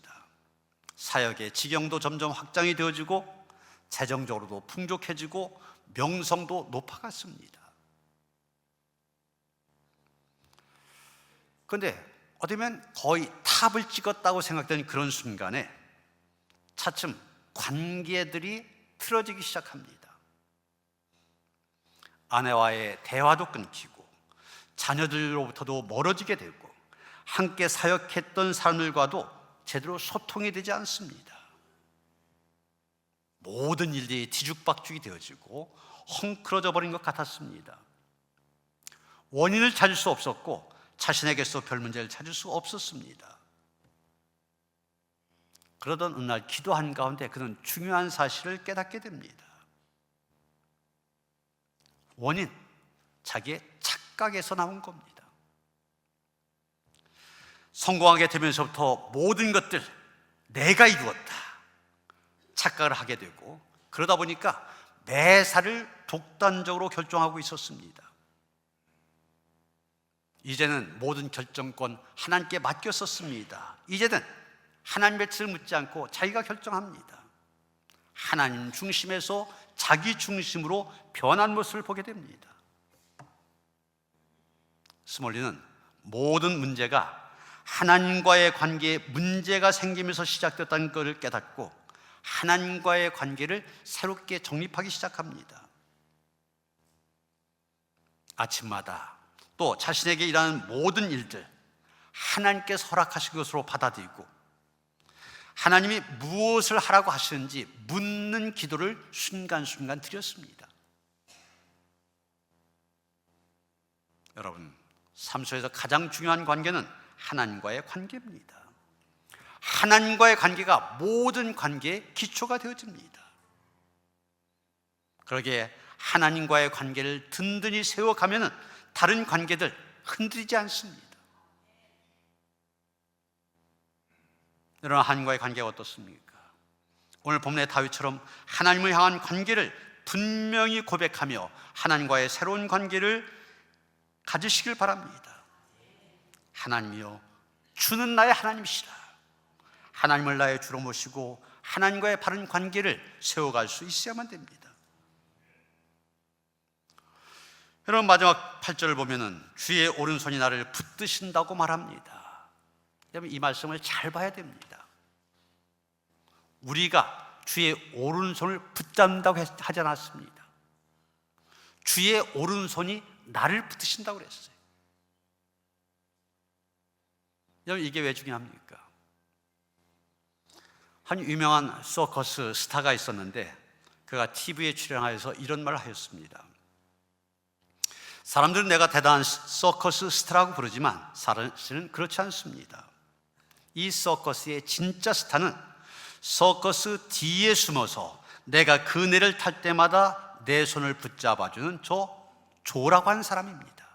사역의 지경도 점점 확장이 되어지고 재정적으로도 풍족해지고 명성도 높아갔습니다. 그런데 어쩌면 거의 탑을 찍었다고 생각되는 그런 순간에 차츰 관계들이 틀어지기 시작합니다. 아내와의 대화도 끊기고 자녀들로부터도 멀어지게 되고 함께 사역했던 사람들과도 제대로 소통이 되지 않습니다. 모든 일들이 뒤죽박죽이 되어지고 헝클어져 버린 것 같았습니다. 원인을 찾을 수 없었고 자신에게서 별 문제를 찾을 수 없었습니다. 그러던 어느 날 기도한 가운데 그는 중요한 사실을 깨닫게 됩니다. 원인, 자기의 착각에서 나온 겁니다. 성공하게 되면서부터 모든 것들 내가 이루었다 착각을 하게 되고, 그러다 보니까 매사를 독단적으로 결정하고 있었습니다. 이제는 모든 결정권 하나님께 맡겼었습니다. 이제는 하나님의 뜻을 묻지 않고 자기가 결정합니다. 하나님 중심에서 자기 중심으로 변한 모습을 보게 됩니다. 스몰리는 모든 문제가 하나님과의 관계에 문제가 생기면서 시작됐다는 것을 깨닫고 하나님과의 관계를 새롭게 정립하기 시작합니다. 아침마다 또 자신에게 일하는 모든 일들 하나님께서 허락하신 것으로 받아들이고 하나님이 무엇을 하라고 하시는지 묻는 기도를 순간순간 드렸습니다. 여러분, 삶 속에서 가장 중요한 관계는 하나님과의 관계입니다. 하나님과의 관계가 모든 관계의 기초가 되어집니다. 그러기에 하나님과의 관계를 든든히 세워가면 다른 관계들 흔들리지 않습니다. 여러분, 하나님과의 관계가 어떻습니까? 오늘 본문의 다윗처럼 하나님을 향한 관계를 분명히 고백하며 하나님과의 새로운 관계를 가지시길 바랍니다. 하나님이여, 주는 나의 하나님이시라. 하나님을 나의 주로 모시고 하나님과의 바른 관계를 세워갈 수 있어야만 됩니다. 여러분, 마지막 8절을 보면은 주의 오른손이 나를 붙드신다고 말합니다. 여러분, 이 말씀을 잘 봐야 됩니다. 우리가 주의 오른손을 붙잡는다고 하지 않았습니다. 주의 오른손이 나를 붙드신다고 그랬어요. 여러분, 이게 왜 중요합니까? 한 유명한 서커스 스타가 있었는데 그가 TV에 출연하여서 이런 말을 하였습니다. 사람들은 내가 대단한 서커스 스타라고 부르지만 사실은 그렇지 않습니다. 이 서커스의 진짜 스타는 서커스 뒤에 숨어서 내가 그네를 탈 때마다 내 손을 붙잡아주는 저 조라고 하는 사람입니다.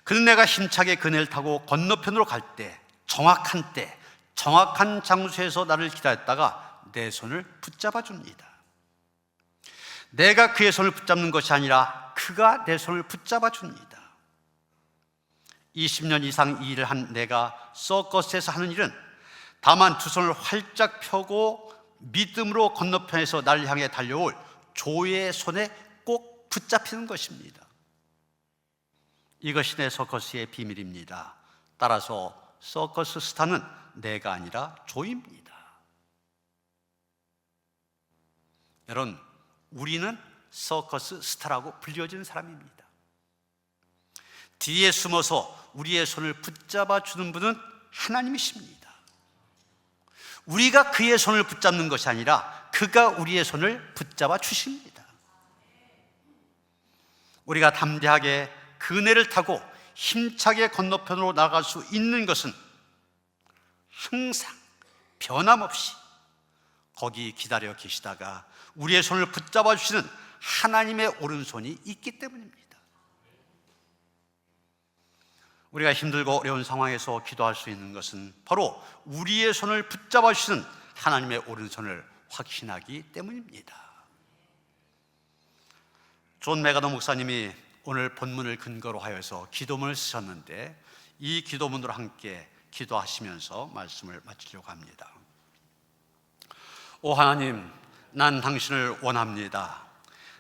그는 내가 힘차게 그네를 타고 건너편으로 갈 때 정확한 장소에서 나를 기다렸다가 내 손을 붙잡아 줍니다. 내가 그의 손을 붙잡는 것이 아니라 그가 내 손을 붙잡아 줍니다. 20년 이상 이 일을 한 내가 서커스에서 하는 일은 다만 두 손을 활짝 펴고 믿음으로 건너편에서 나를 향해 달려올 조의 손에 꼭 붙잡히는 것입니다. 이것이 내 서커스의 비밀입니다. 따라서 서커스 스타는 내가 아니라 조입니다. 여러분, 우리는 서커스 스타라고 불려진 사람입니다. 뒤에 숨어서 우리의 손을 붙잡아 주는 분은 하나님이십니다. 우리가 그의 손을 붙잡는 것이 아니라 그가 우리의 손을 붙잡아 주십니다. 우리가 담대하게 그네를 타고 힘차게 건너편으로 나갈 수 있는 것은 항상 변함없이 거기 기다려 계시다가 우리의 손을 붙잡아 주시는 하나님의 오른손이 있기 때문입니다. 우리가 힘들고 어려운 상황에서 기도할 수 있는 것은 바로 우리의 손을 붙잡아 주시는 하나님의 오른손을 확신하기 때문입니다. 존 메가더 목사님이 오늘 본문을 근거로 하여서 기도문을 쓰셨는데 이 기도문으로 함께 기도하시면서 말씀을 마치려고 합니다. 오 하나님, 난 당신을 원합니다.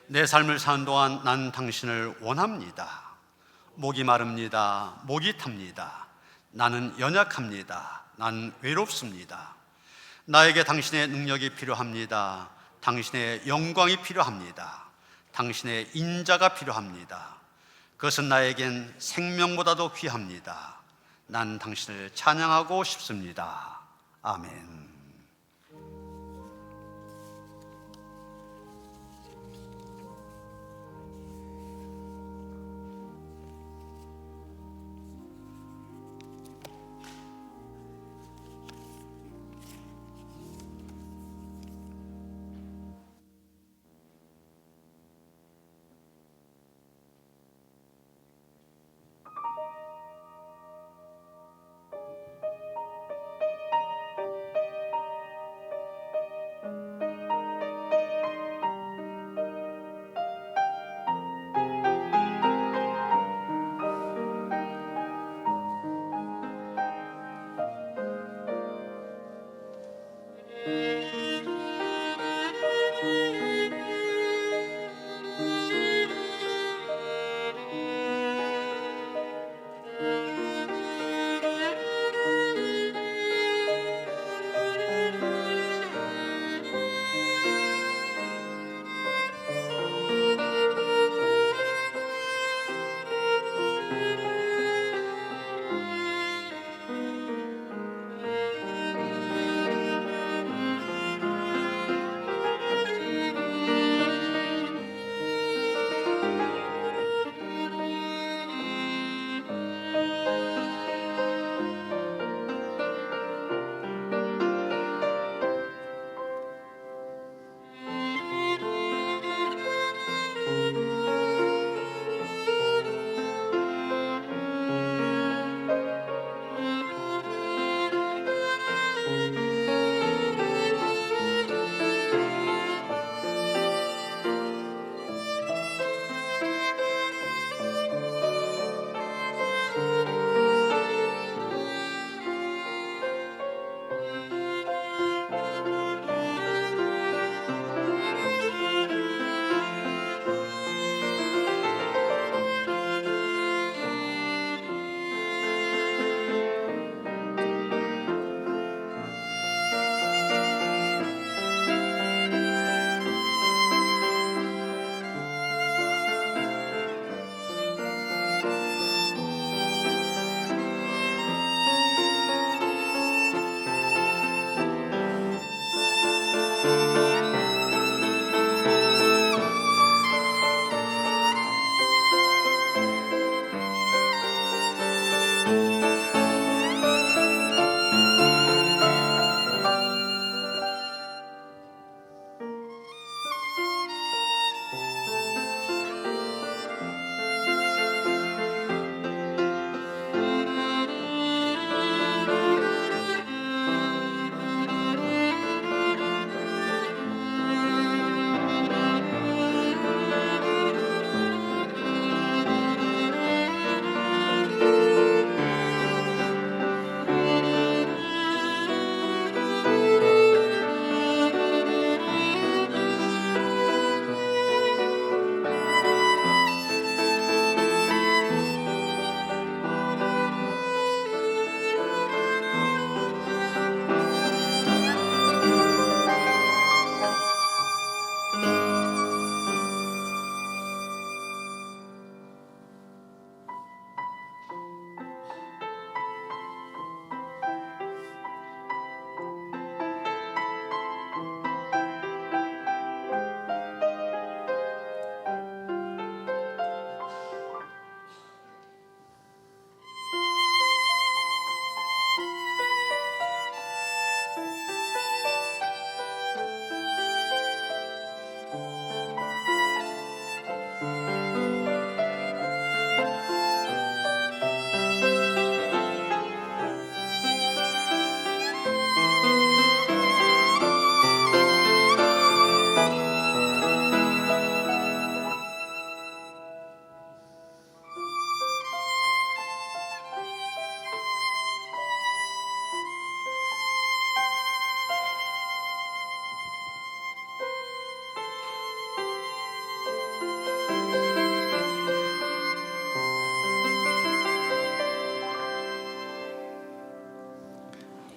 내 삶을 사는 동안 난 당신을 원합니다. 목이 마릅니다. 목이 탑니다. 나는 연약합니다. 난 외롭습니다. 나에게 당신의 능력이 필요합니다. 당신의 영광이 필요합니다. 당신의 인자가 필요합니다. 그것은 나에겐 생명보다도 귀합니다. 난 당신을 찬양하고 싶습니다. 아멘.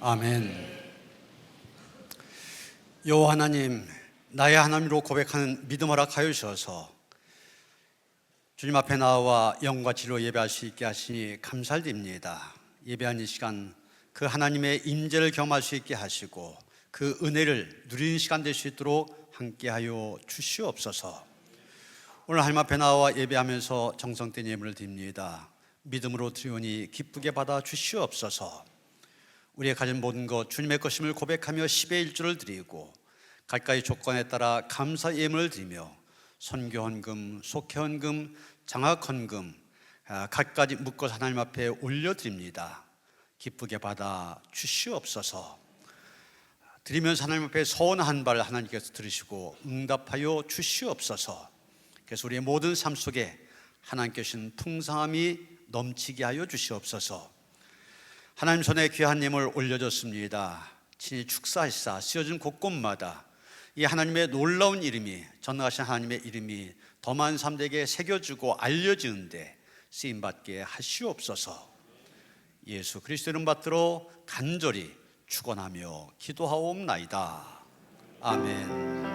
아멘. 여호와 하나님, 나의 하나님으로 고백하는 믿음 허락하여 주셔서 주님 앞에 나와 영과 진리로 예배할 수 있게 하시니 감사드립니다. 예배한 이 시간 그 하나님의 임재를 경험할 수 있게 하시고 그 은혜를 누리는 시간 될 수 있도록 함께하여 주시옵소서. 오늘 하나님 앞에 나와 예배하면서 정성된 예물을 드립니다. 믿음으로 드리오니 기쁘게 받아 주시옵소서. 우리의 가진 모든 것 주님의 것임을 고백하며 10의 1조를 드리고 각가지 조건에 따라 감사 예물을 드리며 선교헌금, 속회헌금, 장학헌금 각가지 묶어서 하나님 앞에 올려드립니다. 기쁘게 받아 주시옵소서. 드리면서 하나님 앞에 서원 한 발 하나님께서 들으시고 응답하여 주시옵소서. 그래서 우리의 모든 삶 속에 하나님께 주신 풍성함이 넘치게 하여 주시옵소서. 하나님 손에 귀한 예물 올려졌습니다. 친히 축사하시사 쓰여진 곳곳마다 이 하나님의 놀라운 이름이, 전능하신 하나님의 이름이 더 많은 사람들에게 새겨주고 알려지는데 쓰임받게 하시옵소서. 예수 그리스도 이름 받들어 간절히 축원하며 기도하옵나이다. 아멘.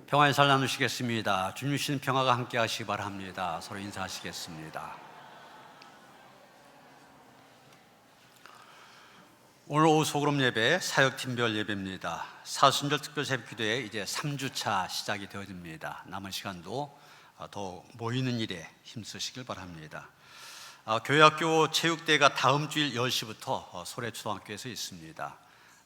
평안의 살 나누시겠습니다. 주님 주신 평화가 함께 하시기 바랍니다. 서로 인사하시겠습니다. 오늘 오후 소그룹 예배 사역팀별 예배입니다. 사순절 특별 새벽기도에 이제 3주차 시작이 되어집니다. 남은 시간도 더 모이는 일에 힘쓰시길 바랍니다. 교회학교 체육대회가 다음 주일 10시부터 소래초등학교에서 있습니다.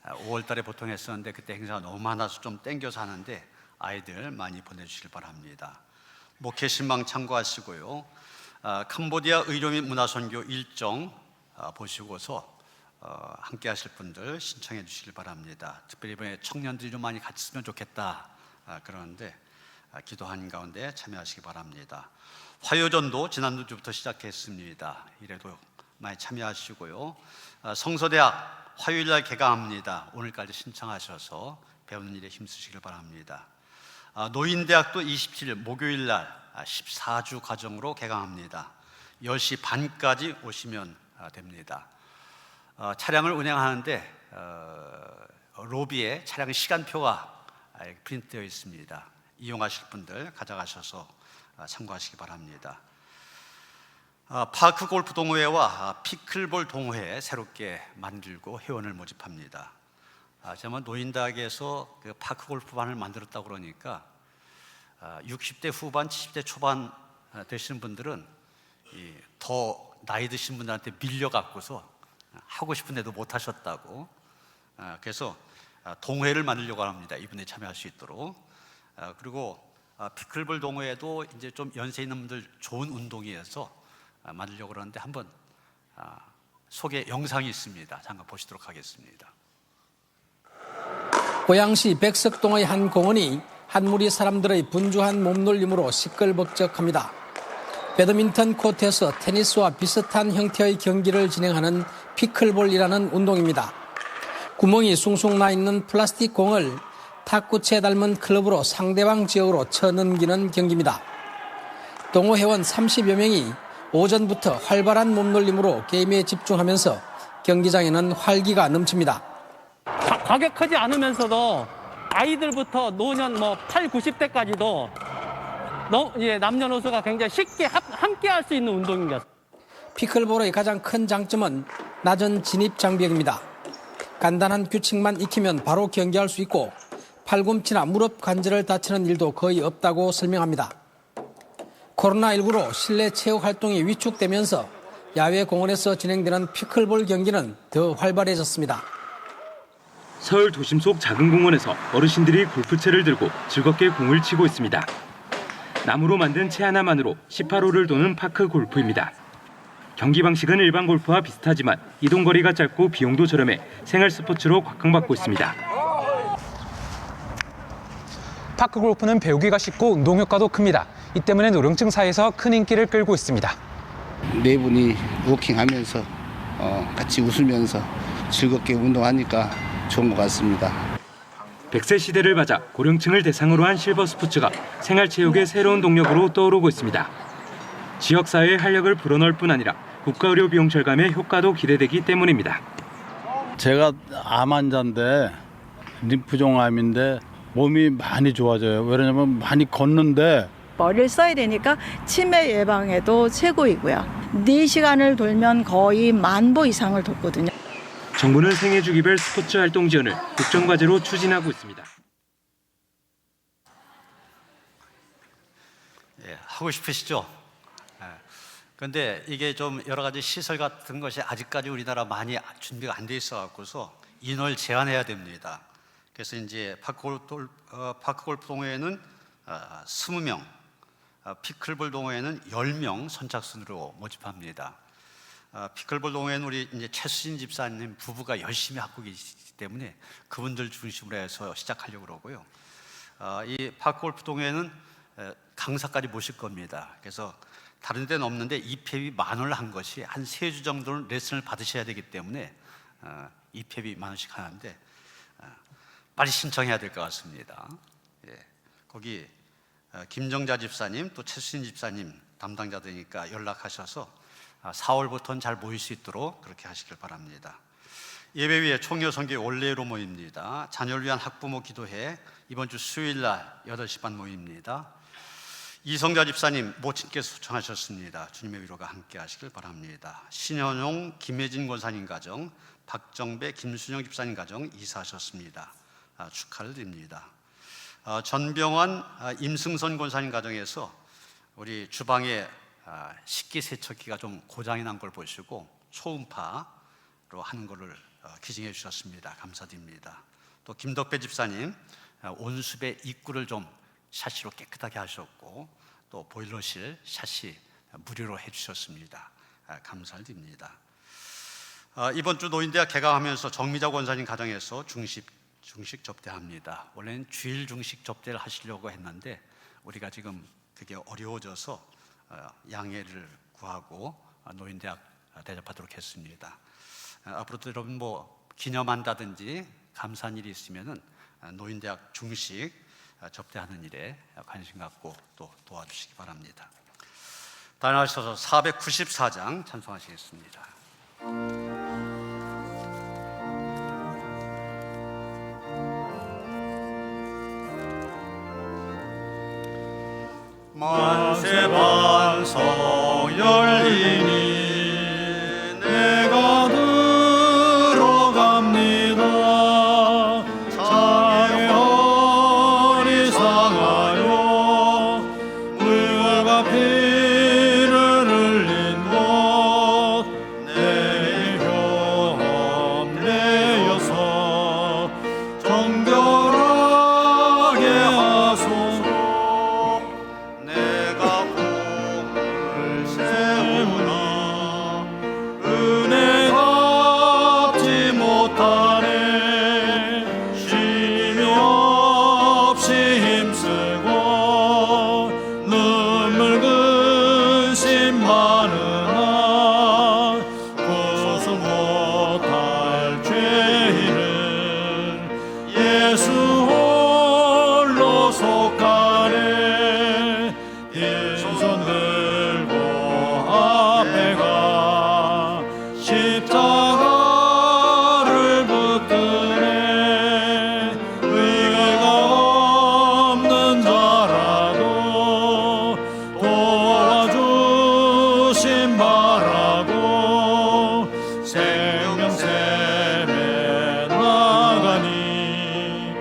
5월 달에 보통 했었는데 그때 행사가 너무 많아서 좀 땡겨서 하는데 아이들 많이 보내주시길 바랍니다. 목회 신방 참고하시고요. 캄보디아 의료 및 문화선교 일정 보시고서 함께 하실 분들 신청해 주시길 바랍니다. 특별히 이번에 청년들이 좀 많이 같이 있으면 좋겠다 그러는데 기도하는 가운데 참여하시기 바랍니다. 화요전도 지난주부터 시작했습니다. 이래도 많이 참여하시고요. 성서대학 화요일날 개강합니다. 오늘까지 신청하셔서 배우는 일에 힘쓰시길 바랍니다. 노인대학도 27일 목요일날 14주 과정으로 개강합니다. 10시 반까지 오시면 됩니다. 차량을 운행하는데 로비에 차량 시간표가 프린트되어 있습니다. 이용하실 분들 가져가셔서 참고하시기 바랍니다. 파크 골프 동호회와 피클볼 동호회 새롭게 만들고 회원을 모집합니다. 제가 노인대학에서 그 파크 골프반을 만들었다고 그러니까 60대 후반, 70대 초반 되시는 분들은 더 나이 드신 분들한테 밀려갖고서 하고 싶은데도 못 하셨다고. 그래서 동호회를 만들려고 합니다. 이분들이 참여할 수 있도록. 그리고 피클볼 동호회도 이제 좀 연세 있는 분들 좋은 운동이어서 만들려고 그러는데 한번 소개 영상이 있습니다. 잠깐 보시도록 하겠습니다. 고양시 백석동의 한 공원이 한 무리 사람들의 분주한 몸놀림으로 시끌벅적합니다. 배드민턴 코트에서 테니스와 비슷한 형태의 경기를 진행하는 피클볼이라는 운동입니다. 구멍이 숭숭 나 있는 플라스틱 공을 탁구채 닮은 클럽으로 상대방 지역으로 쳐넘기는 경기입니다. 동호회원 30여 명이 오전부터 활발한 몸놀림으로 게임에 집중하면서 경기장에는 활기가 넘칩니다. 가격하지 않으면서도 아이들부터 노년 8, 90대까지도 남녀노소가 굉장히 쉽게 함께 할 수 있는 운동입니다. 피클볼의 가장 큰 장점은 낮은 진입 장벽입니다. 간단한 규칙만 익히면 바로 경기할 수 있고 팔꿈치나 무릎 관절을 다치는 일도 거의 없다고 설명합니다. 코로나19로 실내 체육 활동이 위축되면서 야외 공원에서 진행되는 피클볼 경기는 더 활발해졌습니다. 서울 도심 속 작은 공원에서 어르신들이 골프채를 들고 즐겁게 공을 치고 있습니다. 나무로 만든 채 하나만으로 18홀을 도는 파크 골프입니다. 경기 방식은 일반 골프와 비슷하지만 이동 거리가 짧고 비용도 저렴해 생활 스포츠로 각광받고 있습니다. 파크 골프는 배우기가 쉽고 운동 효과도 큽니다. 이 때문에 노령층 사이에서 큰 인기를 끌고 있습니다. 네 분이 워킹하면서 같이 웃으면서 즐겁게 운동하니까 좋은 것 같습니다. 100세 시대를 맞아 고령층을 대상으로 한 실버 스포츠가 생활체육의 새로운 동력으로 떠오르고 있습니다. 지역사회의 활력을 불어넣을 뿐 아니라 국가의료 비용 절감의 효과도 기대되기 때문입니다. 제가 암 환자인데 림프종암인데 몸이 많이 좋아져요. 왜냐면 많이 걷는데 머리를 써야 되니까 치매 예방에도 최고이고요. 4시간을 돌면 거의 10,000보 이상을 돕거든요. 정부는 생애 주기별 스포츠 활동 지원을 국정과제로 추진하고 있습니다. 예, 하고 싶으시죠? 그런데 이게 좀 여러 가지 시설 같은 것이 아직까지 우리나라 많이 준비가 안 돼 있어 갖고서 인원을 제한해야 됩니다. 그래서 이제 파크골프 동호회는 20명, 피클볼 동호회는 10명 선착순으로 모집합니다. 피클볼 동호회는 우리 이제 최수진 집사님 부부가 열심히 하고 계시기 때문에 그분들 중심으로 해서 시작하려고 그러고요. 이 파크골프 동호회는 강사까지 모실 겁니다. 그래서 다른 데는 없는데 입회비 10,000원을 한 것이 한 3주 정도는 레슨을 받으셔야 되기 때문에 입회비 10,000원씩 하는데 빨리 신청해야 될 것 같습니다. 예, 거기 김정자 집사님 또 최수진 집사님 담당자들이니까 연락하셔서 4월부터는 잘 모일 수 있도록 그렇게 하시길 바랍니다. 예배위에 총여 성교 원래로 모입니다. 자녀를 위한 학부모 기도회 이번 주 수요일 날 8시 반 모입니다. 이성자 집사님 모친께서 초청하셨습니다. 주님의 위로가 함께 하시길 바랍니다. 신현용 김혜진 권사님 가정, 박정배 김순영 집사님 가정 이사하셨습니다. 축하를 드립니다. 전병환 임승선 권사님 가정에서 우리 주방에 식기세척기가 좀 고장이 난 걸 보시고 초음파로 하는 것을 기증해 주셨습니다. 감사드립니다. 또 김덕배 집사님 온수배 입구를 좀 샤시로 깨끗하게 하셨고 또 보일러실 샤시 무료로 해주셨습니다. 감사를 드립니다. 이번 주 노인대학 개강하면서 정미자 권사님 가정에서 중식 접대합니다. 원래는 주일 중식 접대를 하시려고 했는데 우리가 지금 그게 어려워져서 양해를 구하고 노인대학 대접하도록 했습니다. 앞으로도 여러분 기념한다든지 감사한 일이 있으면은 노인대학 중식 접대하는 일에 관심 갖고 또 도와주시기 바랍니다. 다녀와주셔서 494장 찬송하시겠습니다. 만세 반석 열리니 내가 들어갑니다. 장애 어리상하여 물과 피를 흘린 곳 내 혈험 내어서 정결하게 하소서. 내가 꿈을 세우나 은혜 갚지 못하네. 쉼이 없이 힘쓰고 눈물 근심 많으나 구수 못할 죄인은 예수 홀로 속하네. 빈손 들고 앞에 가 십자가를 붙드네. 의가 없는 자라도 도와주심 바라고 생명샘에 나가니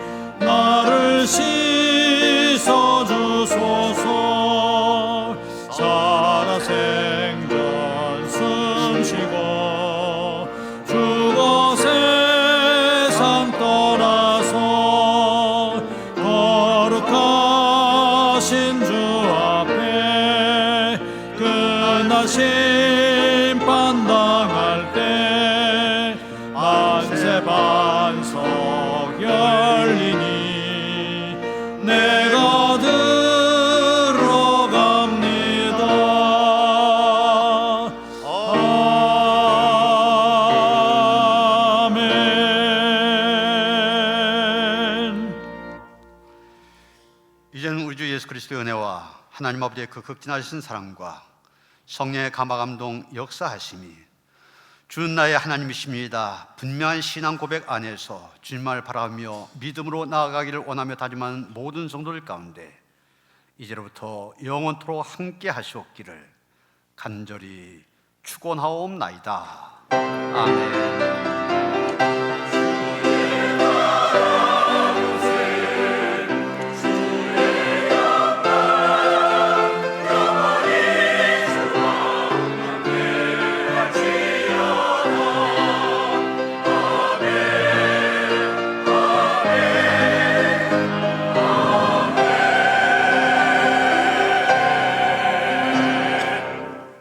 그리스도의 은혜와 하나님 아버지의 그 극진하신 사랑과 성령의 감화감동 역사하심이 주는 나의 하나님이십니다. 분명한 신앙 고백 안에서 주님을 바라며 믿음으로 나아가기를 원하며 다짐하는 모든 성도들 가운데 이제로부터 영원토록 함께 하시옵기를 간절히 축원하옵나이다. 아멘.